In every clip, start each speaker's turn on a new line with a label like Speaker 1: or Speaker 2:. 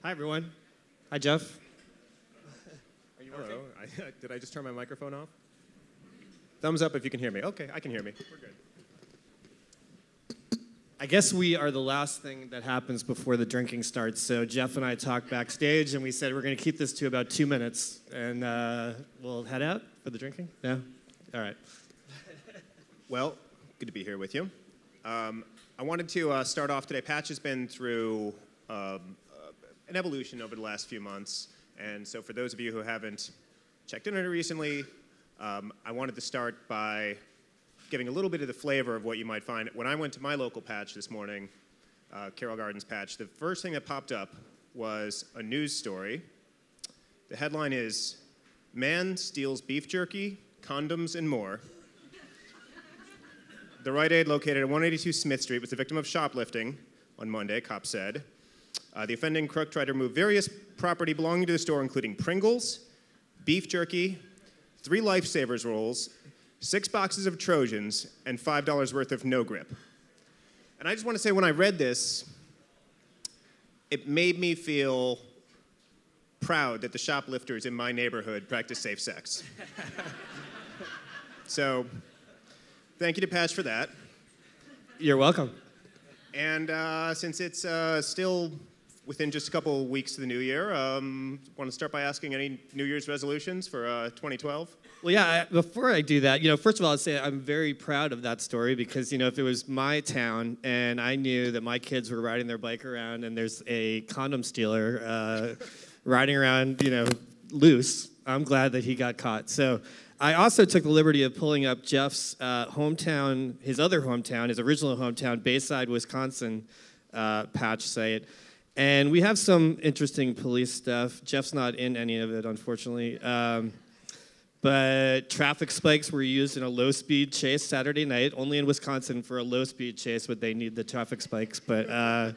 Speaker 1: Hi, everyone. Hi, Jeff.
Speaker 2: Are you working? Hello. Did I just turn my microphone off? Thumbs up if you can hear me. Okay, I can hear me. We're good.
Speaker 1: I guess we are the last thing that happens before the drinking starts. So Jeff and I talked backstage, and we said we're going to keep this to about 2 minutes, and we'll head out for the drinking. Yeah? All right.
Speaker 2: Well, good to be here with you. I wanted to start off today. Patch has been through an evolution over the last few months, and so for those of you who haven't checked in on it recently, I wanted to start by giving a little bit of the flavor of what you might find. When I went to my local Patch this morning, Carroll Gardens Patch, the first thing that popped up was a news story. The headline is, "Man steals beef jerky, condoms, and more." The Rite Aid located at 182 Smith Street was the victim of shoplifting on Monday, cops said. The offending crook tried to remove various property belonging to the store, including Pringles, beef jerky, 3 Lifesavers rolls, 6 boxes of Trojans, and $5 worth of No Grip. And I just want to say, when I read this, it made me feel proud that the shoplifters in my neighborhood practice safe sex. So, thank you to Patch for that.
Speaker 1: You're welcome.
Speaker 2: And since it's still within just a couple of weeks to the new year, want to start by asking any New Year's resolutions for 2012?
Speaker 1: Well, yeah, before I do that, first of all, I'd say I'm very proud of that story because, if it was my town and I knew that my kids were riding their bike around and there's a condom stealer riding around, loose, I'm glad that he got caught. So I also took the liberty of pulling up Jeff's hometown, his other hometown, his original hometown, Bayside, Wisconsin Patch site. And we have some interesting police stuff. Jeff's not in any of it, unfortunately. But traffic spikes were used in a low-speed chase Saturday night. Only in Wisconsin for a low-speed chase would they need the traffic spikes. But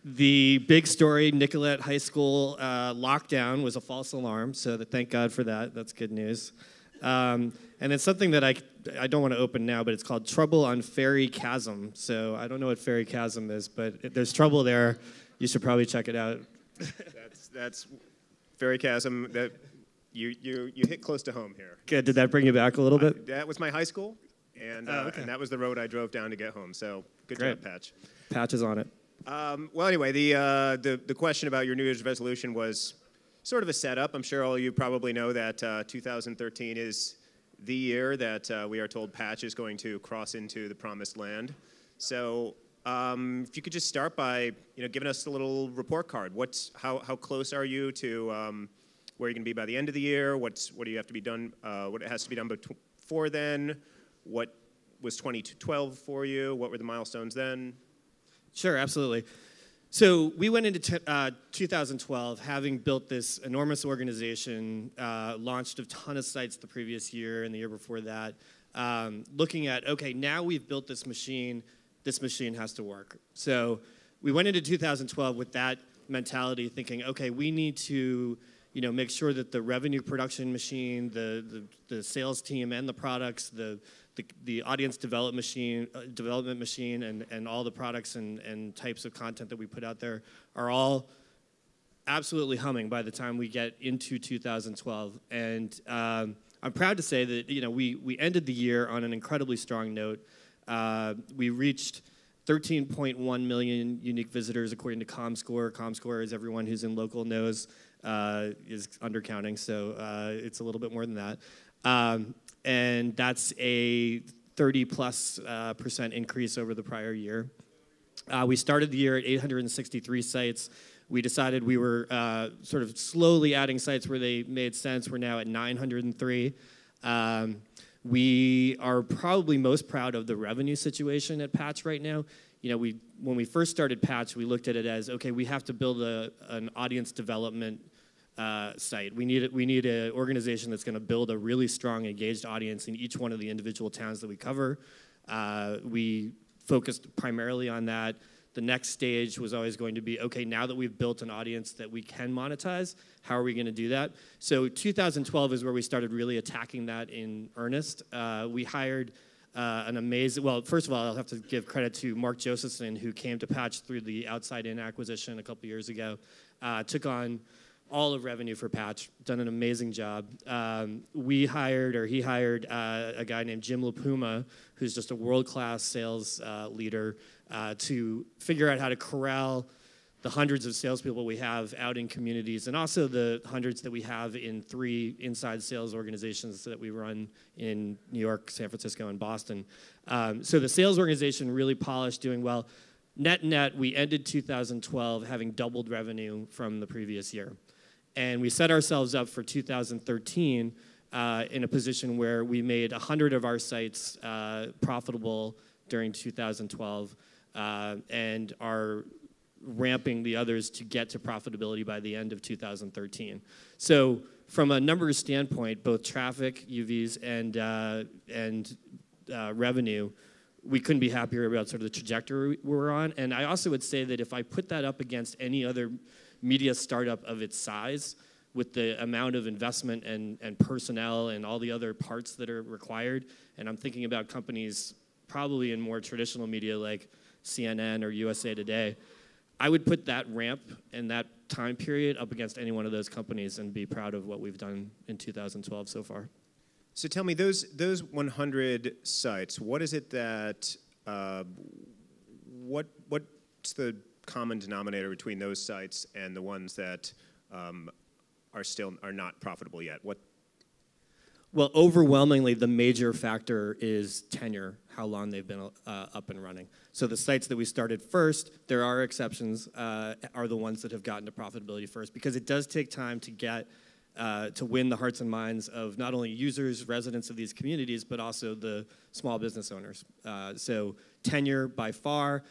Speaker 1: the big story, Nicollet High School lockdown was a false alarm, so thank God for that. That's good news. And it's something that I don't want to open now, but it's called Trouble on Ferry Chasm. So I don't know what Ferry Chasm is, but if there's trouble there, you should probably check it out.
Speaker 2: That's Ferry Chasm. That you hit close to home here.
Speaker 1: Good. Did that bring you back a little bit?
Speaker 2: That was my high school, and and that was the road I drove down to get home. So good job, Patch.
Speaker 1: Patch is on it.
Speaker 2: Well, anyway, the question about your New Year's resolution was sort of a setup. I'm sure all of you probably know that 2013 is the year that we are told Patch is going to cross into the promised land. So if you could just start by giving us a little report card. How close are you to where you're going to be by the end of the year? What do you have to be done? What has to be done before then? What was 2012 for you? What were the milestones then?
Speaker 1: Sure, absolutely. So we went into 2012 having built this enormous organization, launched a ton of sites the previous year and the year before that, looking at, okay, now we've built this machine has to work. So we went into 2012 with that mentality, thinking, okay, we need to make sure that the revenue production machine, the sales team and the products, the audience development machine and all the products and types of content that we put out there are all absolutely humming by the time we get into 2012. And I'm proud to say that we ended the year on an incredibly strong note. We reached 13.1 million unique visitors according to ComScore. ComScore, as everyone who's in local knows, is undercounting, so it's a little bit more than that. And that's a 30+% increase over the prior year. We started the year at 863 sites. We decided we were sort of slowly adding sites where they made sense. We're now at 903. We are probably most proud of the revenue situation at Patch right now. When we first started Patch, we looked at it as, okay, we have to build an audience development site. We need an organization that's going to build a really strong, engaged audience in each one of the individual towns that we cover. We focused primarily on that. The next stage was always going to be, okay, now that we've built an audience that we can monetize, how are we going to do that? So 2012 is where we started really attacking that in earnest. We hired an amazing, well, first of all, I'll have to give credit to Mark Josephson, who came to Patch through the Outside In acquisition a couple years ago, took on all of revenue for Patch, done an amazing job. He hired a guy named Jim LaPuma, who's just a world-class sales leader, to figure out how to corral the hundreds of salespeople we have out in communities, and also the hundreds that we have in 3 inside sales organizations that we run in New York, San Francisco, and Boston. So the sales organization really polished, doing well. Net, we ended 2012 having doubled revenue from the previous year. And we set ourselves up for 2013 in a position where we made 100 of our sites profitable during 2012 and are ramping the others to get to profitability by the end of 2013. So from a numbers standpoint, both traffic, UVs, and revenue, we couldn't be happier about sort of the trajectory we're on. And I also would say that if I put that up against any other media startup of its size, with the amount of investment and personnel and all the other parts that are required, and I'm thinking about companies probably in more traditional media like CNN or USA Today, I would put that ramp and that time period up against any one of those companies and be proud of what we've done in 2012 so far.
Speaker 2: So tell me, those 100 sites, what is it that, what's the common denominator between those sites and the ones that are not profitable yet?
Speaker 1: Well, overwhelmingly, the major factor is tenure, how long they've been up and running. So the sites that we started first, there are exceptions, are the ones that have gotten to profitability first, because it does take time to get to win the hearts and minds of not only users, residents of these communities, but also the small business owners. So tenure by far.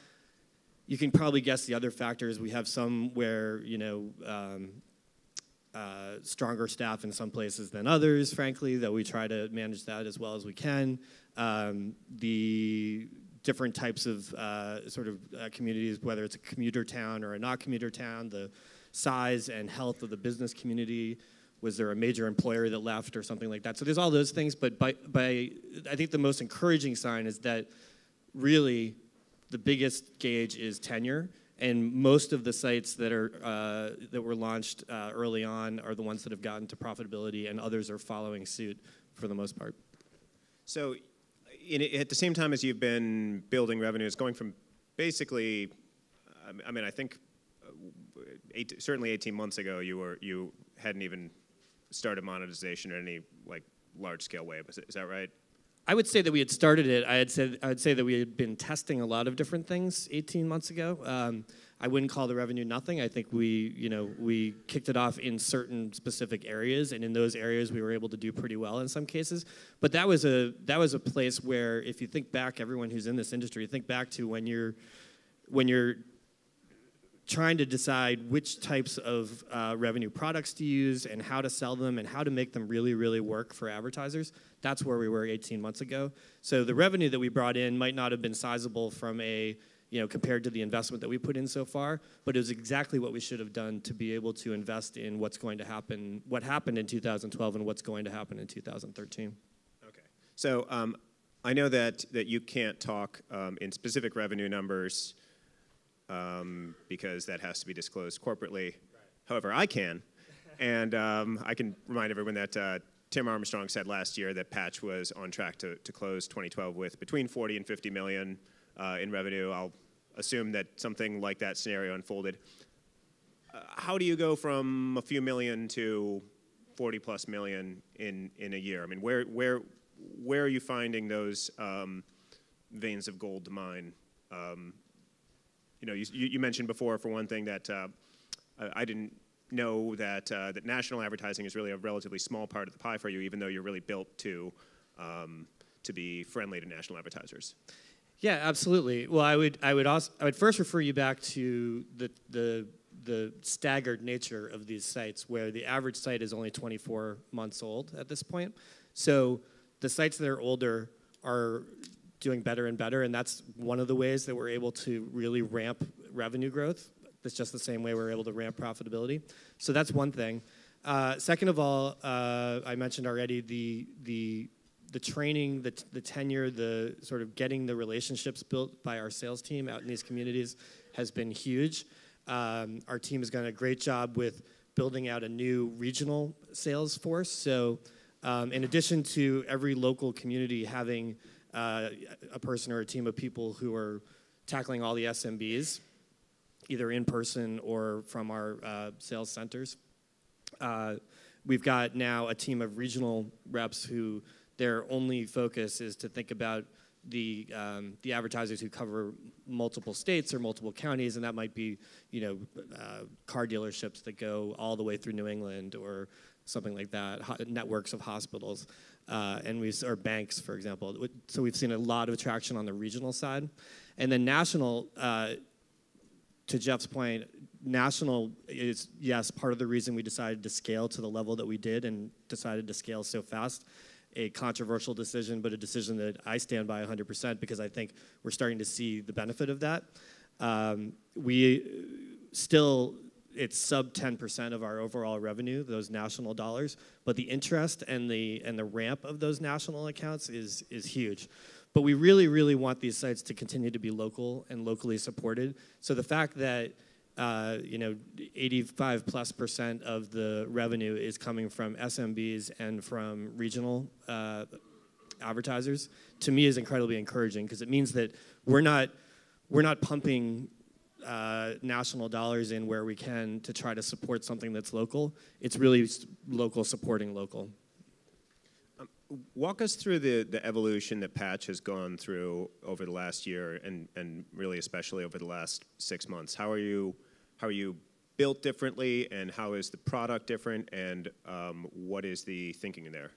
Speaker 1: You can probably guess the other factors. We have some where, stronger staff in some places than others, frankly, though we try to manage that as well as we can. The different types of communities, whether it's a commuter town or a not commuter town, the size and health of the business community, was there a major employer that left or something like that? So there's all those things, but I think the most encouraging sign is that really the biggest gauge is tenure. And most of the sites that were launched early on are the ones that have gotten to profitability, and others are following suit for the most part.
Speaker 2: So at the same time as you've been building revenues, going from basically, I think certainly 18 months ago, you hadn't even started monetization in any large-scale way. Is that right?
Speaker 1: I would say that we had started it. I would say that we had been testing a lot of different things 18 months ago. I wouldn't call the revenue nothing. I think we kicked it off in certain specific areas, and in those areas we were able to do pretty well in some cases. But that was a place where, if you think back, everyone who's in this industry, think back to when you're trying to decide which types of revenue products to use and how to sell them and how to make them really, really work for advertisers. That's where we were 18 months ago. So the revenue that we brought in might not have been sizable from compared to the investment that we put in so far, but it was exactly what we should have done to be able to invest in what's going to happen, what happened in 2012 and what's going to happen in 2013.
Speaker 2: Okay. So I know that you can't talk in specific revenue numbers because that has to be disclosed corporately. Right. However, I can. And I can remind everyone that Tim Armstrong said last year that Patch was on track to close 2012 with between 40 and 50 million in revenue. I'll assume that something like that scenario unfolded. How do you go from a few million to 40 plus million in a year? I mean, where are you finding those veins of gold to mine? You mentioned before, for one thing, that I didn't know that national advertising is really a relatively small part of the pie for you, even though you're really built to be friendly to national advertisers.
Speaker 1: Yeah, absolutely. Well, I would first refer you back to the staggered nature of these sites, where the average site is only 24 months old at this point. So the sites that are older are doing better and better, and that's one of the ways that we're able to really ramp revenue growth. That's just the same way we're able to ramp profitability. So that's one thing. Second of all, I mentioned already the the training, the tenure, the sort of getting the relationships built by our sales team out in these communities has been huge. Our team has done a great job with building out a new regional sales force. So in addition to every local community having a person or a team of people who are tackling all the SMBs, either in person or from our sales centers, we've got now a team of regional reps who their only focus is to think about the advertisers who cover multiple states or multiple counties, and that might be, car dealerships that go all the way through New England or something like that, networks of hospitals, or banks, for example. So we've seen a lot of traction on the regional side. And then national, to Jeff's point, national is, yes, part of the reason we decided to scale to the level that we did and decided to scale so fast. A controversial decision, but a decision that I stand by 100% because I think we're starting to see the benefit of that. It's sub 10% of our overall revenue, those national dollars, but the interest and the ramp of those national accounts is huge. But we really, really want these sites to continue to be local and locally supported. So the fact that 85+% of the revenue is coming from SMBs and from regional advertisers, to me is incredibly encouraging because it means that we're not pumping national dollars in where we can to try to support something that's local. It's really local supporting local.
Speaker 2: Walk us through the evolution that Patch has gone through over the last year and really especially over the last 6 months. How are you built differently, and how is the product different, and what is the thinking in there?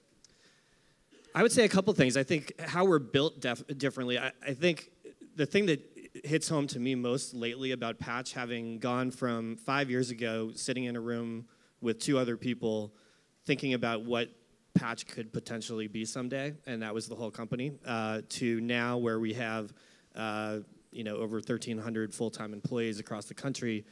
Speaker 1: I would say a couple things. I think how we're built differently. I think the thing that hits home to me most lately about Patch, having gone from 5 years ago sitting in a room with 2 other people thinking about what Patch could potentially be someday, and that was the whole company, to now where we have over 1,300 full-time employees across the country,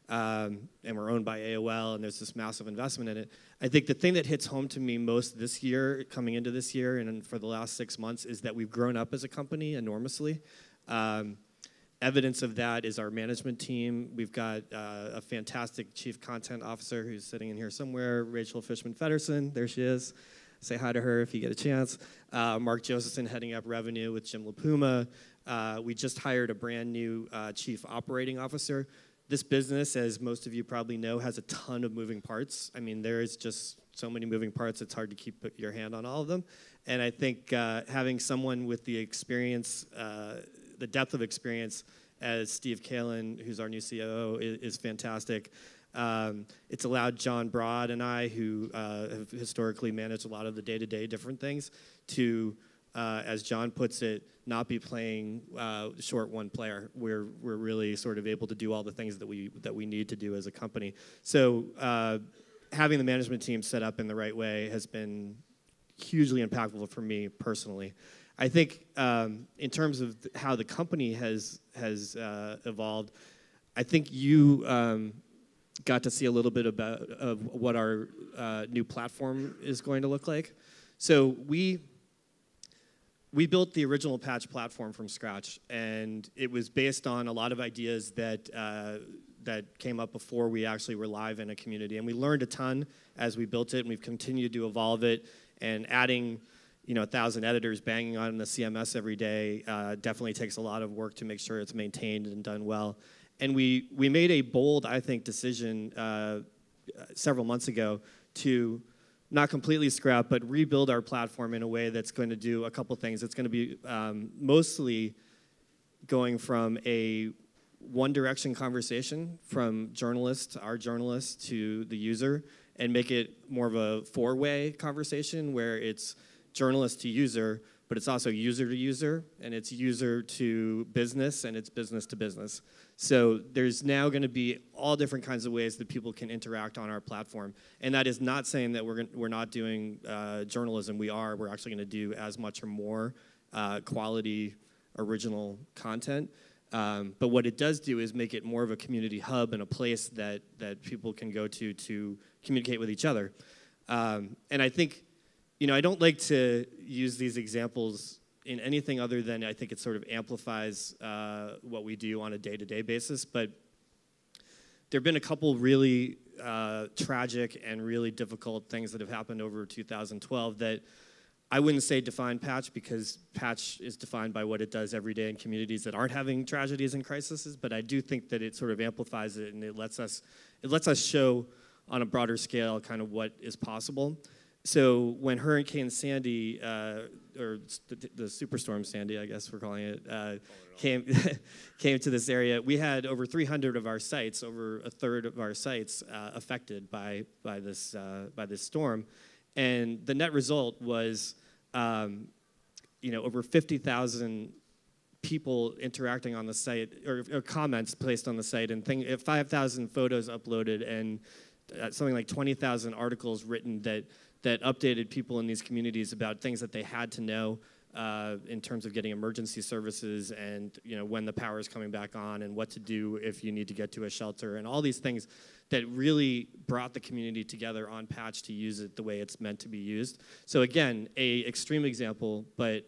Speaker 1: and we're owned by AOL, and there's this massive investment in it. I think the thing that hits home to me most this year, coming into this year, and for the last 6 months, is that we've grown up as a company enormously. Evidence of that is our management team. We've got a fantastic chief content officer who's sitting in here somewhere, Rachel Fishman-Feddersen. There she is. Say hi to her if you get a chance. Mark Josephson heading up revenue with Jim LaPuma. We just hired a brand new chief operating officer. This business, as most of you probably know, has a ton of moving parts. I mean, there is just so many moving parts, it's hard to keep your hand on all of them. And I think having someone with the experience, the depth of experience as Steve Kalin, who's our new COO, is fantastic. It's allowed John Broad and I, who have historically managed a lot of the day-to-day different things, to, as John puts it, not be playing short one player. We're really sort of able to do all the things that we need to do as a company. So having the management team set up in the right way has been hugely impactful for me personally. I think in terms of how the company has evolved, I think you got to see a little bit of what our new platform is going to look like. So we built the original Patch platform from scratch, and it was based on a lot of ideas that came up before we actually were live in a community. And we learned a ton as we built it, and we've continued to evolve it, and adding 1,000 editors banging on the CMS every day definitely takes a lot of work to make sure it's maintained and done well. And we made a bold, I think, decision several months ago to not completely scrap, but rebuild our platform in a way that's going to do a couple things. It's going to be mostly going from a one-direction conversation from our journalists to the user, and make it more of a 4-way conversation where it's journalist to user, but it's also user to user, and it's user to business, and it's business to business. So there's now going to be all different kinds of ways that people can interact on our platform. And that is not saying that we're not doing journalism. We are. We're actually going to do as much or more quality original content. But what it does do is make it more of a community hub and a place that people can go to communicate with each other. And I think I don't like to use these examples in anything other than I think it sort of amplifies what we do on a day-to-day basis. But there have been a couple really tragic and really difficult things that have happened over 2012 that I wouldn't say define Patch, because Patch is defined by what it does every day in communities that aren't having tragedies and crises. But I do think that it sort of amplifies it, and it lets us show on a broader scale kind of what is possible. So when Hurricane Sandy, or the Superstorm Sandy, I guess we're calling it, came to this area, we had over 300 of our sites, over a third of our sites, affected by this storm, and the net result was, over 50,000 people interacting on the site, or comments placed on the site, and 5,000 photos uploaded, and something like 20,000 articles written that updated people in these communities about things that they had to know in terms of getting emergency services, and when the power is coming back on, and what to do if you need to get to a shelter, and all these things that really brought the community together on Patch to use it the way it's meant to be used. So again, a extreme example, but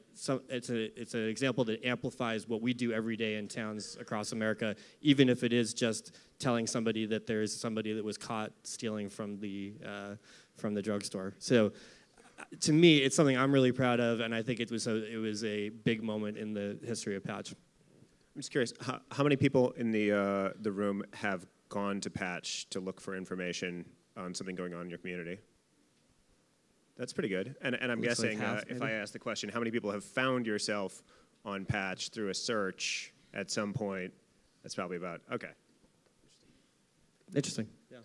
Speaker 1: it's an example that amplifies what we do every day in towns across America, even if it is just telling somebody that there's somebody that was caught stealing from the drugstore. So to me, it's something I'm really proud of, and I think it was a big moment in the history of Patch.
Speaker 2: I'm just curious, how many people in the room have gone to Patch to look for information on something going on in your community? That's pretty good. And I'm
Speaker 1: Looks
Speaker 2: guessing,
Speaker 1: like half,
Speaker 2: if I ask the question, how many people have found yourself on Patch through a search at some point? That's probably about, okay.
Speaker 1: Interesting. Yeah.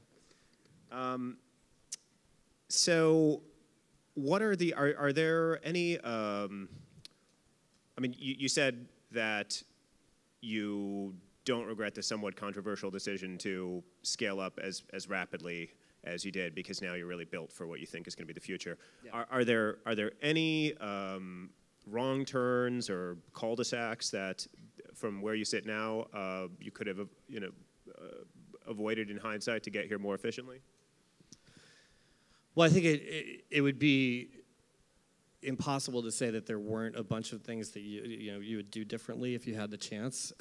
Speaker 2: So what are there any, you said that you don't regret the somewhat controversial decision to scale up as rapidly as you did, because now you're really built for what you think is going to be the future. Yeah. Are there any wrong turns or cul-de-sacs that, from where you sit now, you could have avoided in hindsight to get here more efficiently?
Speaker 1: Well, I think it would be impossible to say that there weren't a bunch of things that you would do differently if you had the chance.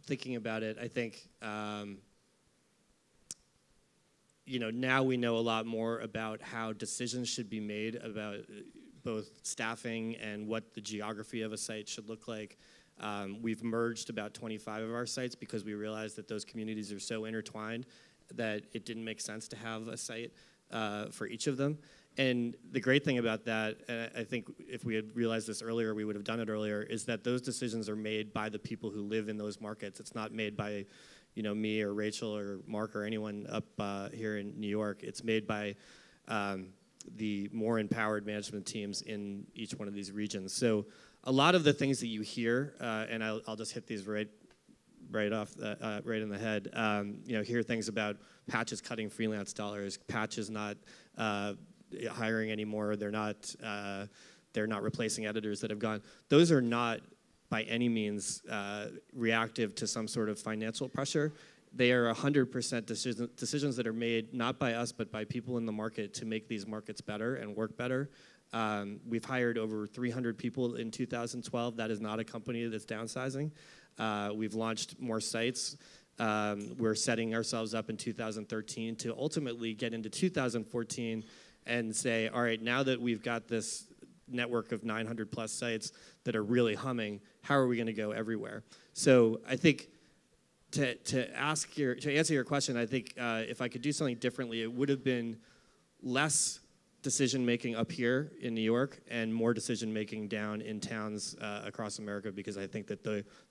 Speaker 1: Thinking about it, I think now we know a lot more about how decisions should be made about both staffing and what the geography of a site should look like. We've merged about 25 of our sites because we realized that those communities are so intertwined that it didn't make sense to have a site for each of them. And the great thing about that, and I think if we had realized this earlier, we would have done it earlier, is that those decisions are made by the people who live in those markets. It's not made by me or Rachel or Mark or anyone up here in New York. It's made by the more empowered management teams in each one of these regions. So a lot of the things that you hear, and I'll just hit these right in the head. Hear things about Patch is cutting freelance dollars. Patch is not hiring anymore. They're not replacing editors that have gone. Those are not by any means reactive to some sort of financial pressure. They are 100% decisions that are made not by us but by people in the market to make these markets better and work better. We've hired over 300 people in 2012. That is not a company that's downsizing. We've launched more sites. We're setting ourselves up in 2013 to ultimately get into 2014 and say, all right, now that we've got this network of 900 plus sites that are really humming, how are we going to go everywhere? So I think to answer your question, I think if I could do something differently, it would have been less decision-making up here in New York and more decision-making down in towns across America, because I think that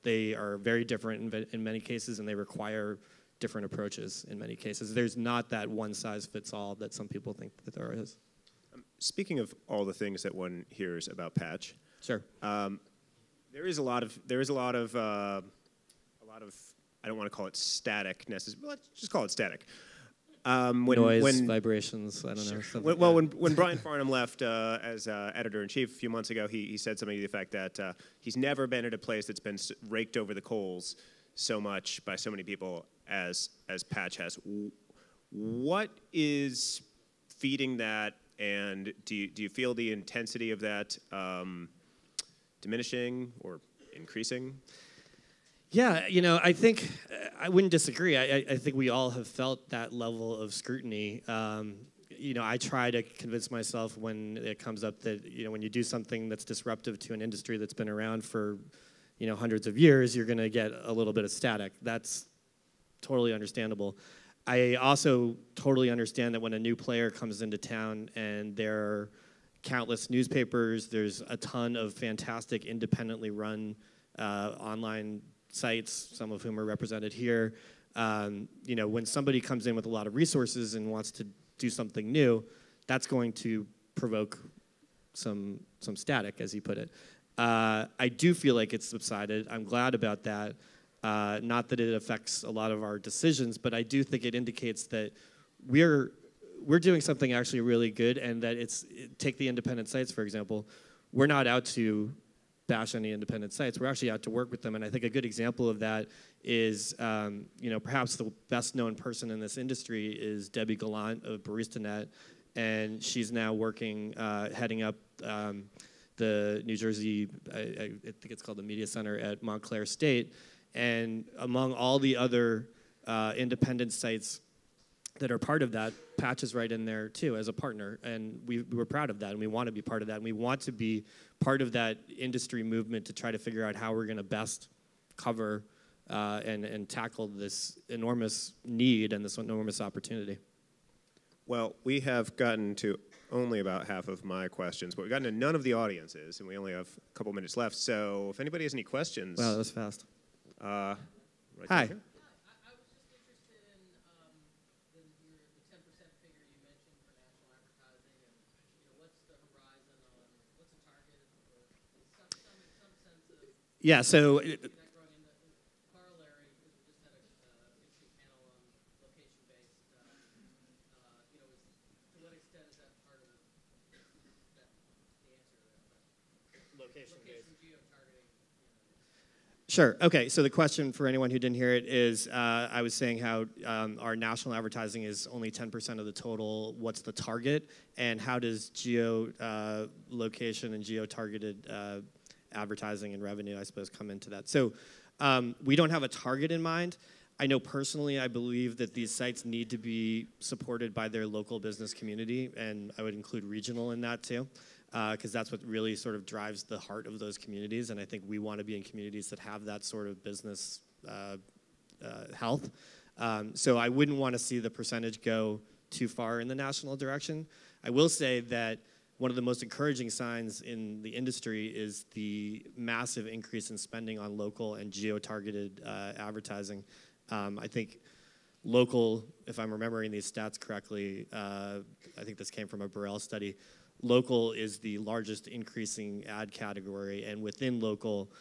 Speaker 1: they are very different in many cases, and they require different approaches in many cases. There's not that one-size-fits-all that some people think that there is.
Speaker 2: Speaking of all the things that one hears about Patch,
Speaker 1: sure,
Speaker 2: there is a lot of I don't want to call it static necessarily. Let's just call it static.
Speaker 1: Noise, vibrations, I don't know.
Speaker 2: Sure. When Brian Farnham left as editor-in-chief a few months ago, he said something to the effect that he's never been at a place that's been raked over the coals so much by so many people as Patch has. What is feeding that And do you feel the intensity of that diminishing or increasing?
Speaker 1: Yeah, I think I wouldn't disagree. I think we all have felt that level of scrutiny. I try to convince myself when it comes up that, when you do something that's disruptive to an industry that's been around for, hundreds of years, you're going to get a little bit of static. That's totally understandable. I also totally understand that when a new player comes into town and there are countless newspapers, there's a ton of fantastic independently run online sites, some of whom are represented here. When somebody comes in with a lot of resources and wants to do something new, that's going to provoke some static, as you put it. I do feel like it's subsided. I'm glad about that. Not that it affects a lot of our decisions, but I do think it indicates that we're doing something actually really good, and that take the independent sites, for example. We're not out to bash any independent sites. We're actually out to work with them, and I think a good example of that is, perhaps the best-known person in this industry is Debbie Gallant of BaristaNet, and she's now working, heading up the New Jersey, I think it's called the Media Center at Montclair State, and among all the other independent sites that are part of that, Patch is right in there too as a partner, and we're proud of that, and we want to be part of that, and we want to be part of that industry movement to try to figure out how we're going to best cover and tackle this enormous need and this enormous opportunity.
Speaker 2: Well, we have gotten to only about half of my questions, but we've gotten to none of the audiences, and we only have a couple minutes left. So if anybody has any questions.
Speaker 1: Wow, that was fast.
Speaker 2: Right
Speaker 1: Hi.
Speaker 2: here.
Speaker 3: I was just interested in the 10% figure you mentioned for national advertising, and what's the horizon on what's the target, or some sense of
Speaker 1: Yeah. So.
Speaker 3: that growing in the corollary, because we just had a interesting panel on location-based. To what extent is that part of the answer to that question? Location geo-targeting.
Speaker 1: Sure. Okay. So the question for anyone who didn't hear it is, I was saying how our national advertising is only 10% of the total. What's the target, and how does location and geo-targeted advertising and revenue, I suppose, come into that? So we don't have a target in mind. I know personally, I believe that these sites need to be supported by their local business community, and I would include regional in that too. Because that's what really sort of drives the heart of those communities, and I think we want to be in communities that have that sort of business health. So I wouldn't want to see the percentage go too far in the national direction. I will say that one of the most encouraging signs in the industry is the massive increase in spending on local and geo-targeted advertising. I think local, if I'm remembering these stats correctly, I think this came from a Burrell study, local is the largest increasing ad category, and within local,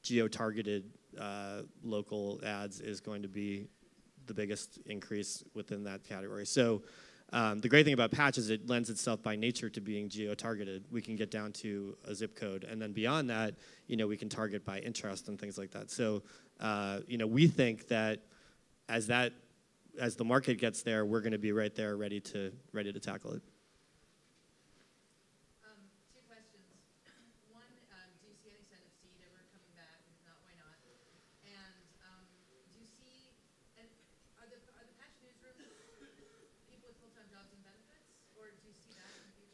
Speaker 1: geo-targeted local ads is going to be the biggest increase within that category. So the great thing about Patch is it lends itself by nature to being geo-targeted. We can get down to a zip code, and then beyond that, we can target by interest and things like that. So we think that as the market gets there, we're going to be right there, ready to tackle it.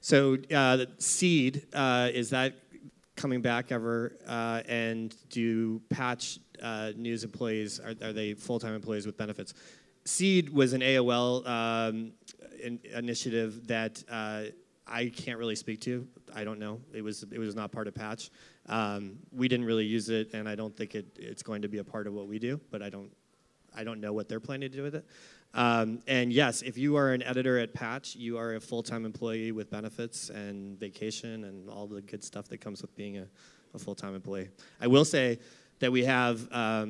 Speaker 1: So Seed, is that coming back ever? And do Patch news employees, are they full-time employees with benefits? Seed was an AOL initiative that I can't really speak to. I don't know. It was not part of Patch. We didn't really use it, and I don't think it's going to be a part of what we do, but I don't know what they're planning to do with it. And yes, if you are an editor at Patch, you are a full-time employee with benefits and vacation and all the good stuff that comes with being a full-time employee. I will say that we have, I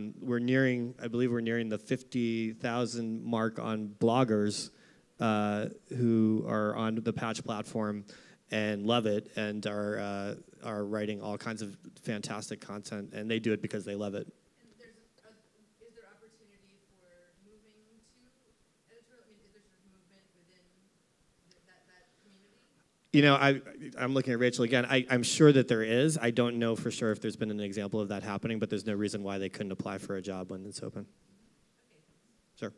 Speaker 1: believe we're nearing the 50,000 mark on bloggers who are on the Patch platform and love it and are writing all kinds of fantastic content, and they do it because they love it. I'm looking at Rachel again. I'm sure that there is. I don't know for sure if there's been an example of that happening, but there's no reason why they couldn't apply for a job when it's open. Sure.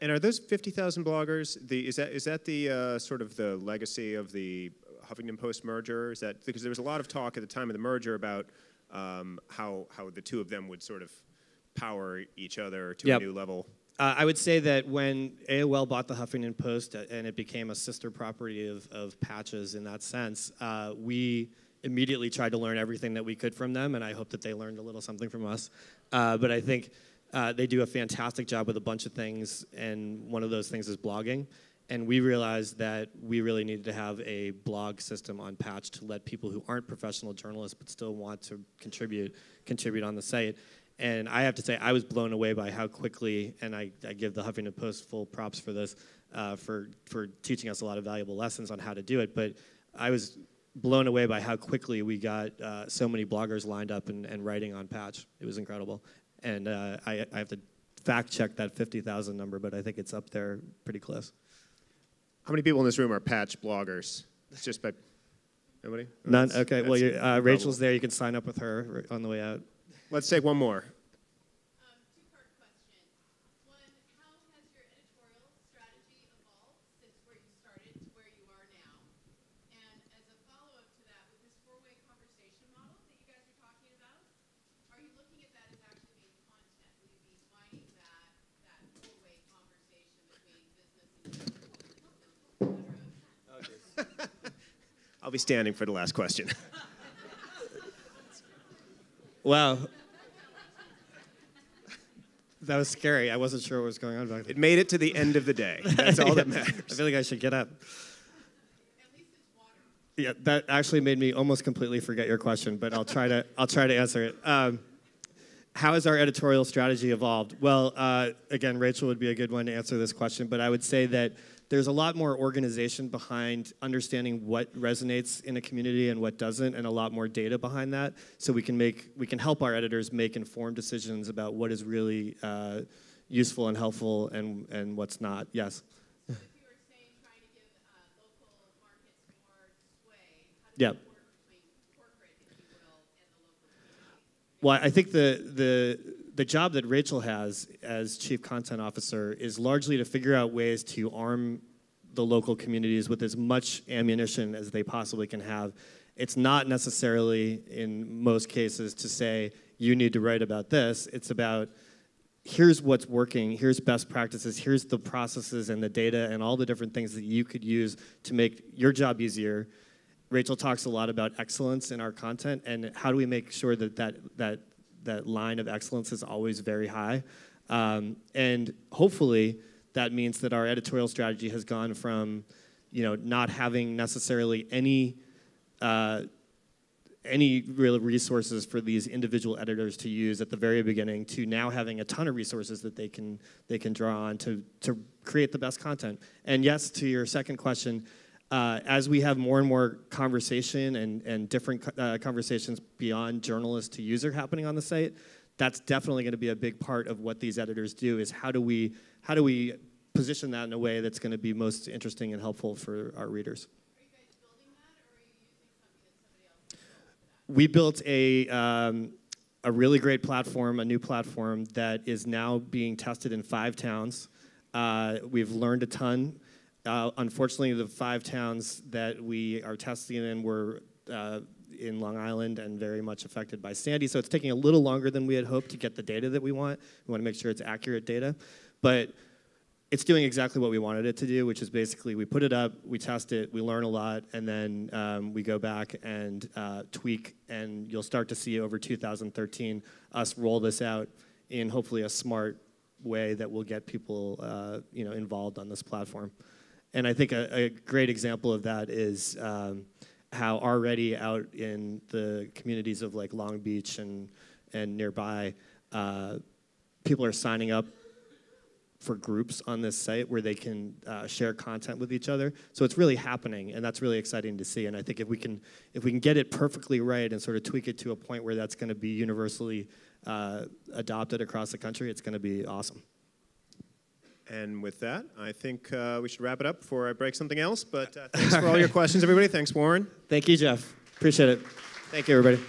Speaker 2: And are those 50,000 bloggers? Is that the sort of the legacy of the Huffington Post merger? Is that because there was a lot of talk at the time of the merger about how the two of them would sort of power each other to a new level?
Speaker 1: I would say that when AOL bought the Huffington Post and it became a sister property of Patches in that sense, we immediately tried to learn everything that we could from them, and I hope that they learned a little something from us. But I think they do a fantastic job with a bunch of things, and one of those things is blogging. And we realized that we really needed to have a blog system on Patch to let people who aren't professional journalists but still want to contribute on the site. And I have to say, I was blown away by how quickly, and I give the Huffington Post full props for this, for teaching us a lot of valuable lessons on how to do it. But I was blown away by how quickly we got so many bloggers lined up and writing on Patch. It was incredible. And I have to fact check that 50,000 number, but I think it's up there pretty close.
Speaker 2: How many people in this room are Patch bloggers? It's just by nobody?
Speaker 1: None? Okay, well, Rachel's there. You can sign up with her on the way out.
Speaker 2: Let's take one more.
Speaker 4: Two-part question. One, how has your editorial strategy evolved since where you started to where you are now? And as a follow-up to that, with this four-way conversation model that you guys are talking about, are you looking at that as actually being content? Will you be mining that four-way conversation between business and
Speaker 2: I'll be standing for the last question.
Speaker 1: Wow. That was scary. I wasn't sure what was going on back there.
Speaker 2: It made it to the end of the day. That's all that matters.
Speaker 1: I feel like I should get up.
Speaker 4: at least it's water?
Speaker 1: Yeah, that actually made me almost completely forget your question, but I'll try to answer it. How has our editorial strategy evolved? Well, again, Rachel would be a good one to answer this question, but I would say that there's a lot more organization behind understanding what resonates in a community and what doesn't, and a lot more data behind that, so we can help our editors make informed decisions about what is really useful and helpful and what's not. Yes.
Speaker 4: So if you were saying trying to give local markets more sway, how does
Speaker 1: Yeah.
Speaker 4: that work between corporate, if you will, and the local community?
Speaker 1: Well, I think the job that Rachel has as Chief Content Officer is largely to figure out ways to arm the local communities with as much ammunition as they possibly can have. It's not necessarily, in most cases, to say, you need to write about this. It's about, here's what's working, here's best practices, here's the processes and the data and all the different things that you could use to make your job easier. Rachel talks a lot about excellence in our content, and how do we make sure that line of excellence is always very high. And hopefully that means that our editorial strategy has gone from not having necessarily any real resources for these individual editors to use at the very beginning to now having a ton of resources that they can draw on to create the best content. And yes, to your second question, as we have more and more conversation and different conversations beyond journalist to user happening on the site, that's definitely going to be a big part of what these editors do, is how do we position that in a way that's going to be most interesting and helpful for our readers.
Speaker 4: Are you guys building that, or are you using something that somebody else has built for that?
Speaker 1: We built a really great platform, a new platform that is now being tested in 5 towns. We've learned a ton. Unfortunately, the 5 towns that we are testing in were in Long Island and very much affected by Sandy, so it's taking a little longer than we had hoped to get the data that we want. We want to make sure it's accurate data, but it's doing exactly what we wanted it to do, which is basically we put it up, we test it, we learn a lot, and then we go back and tweak, and you'll start to see over 2013 us roll this out in hopefully a smart way that will get people involved on this platform. And I think a great example of that is how already out in the communities of like Long Beach and nearby, people are signing up for groups on this site where they can share content with each other. So it's really happening, and that's really exciting to see. And I think if we can get it perfectly right and sort of tweak it to a point where that's going to be universally adopted across the country, it's going to be awesome.
Speaker 2: And with that, I think we should wrap it up before I break something else. But thanks for all your questions, everybody. Thanks, Warren.
Speaker 1: Thank you, Jeff. Appreciate it. Thank you, everybody.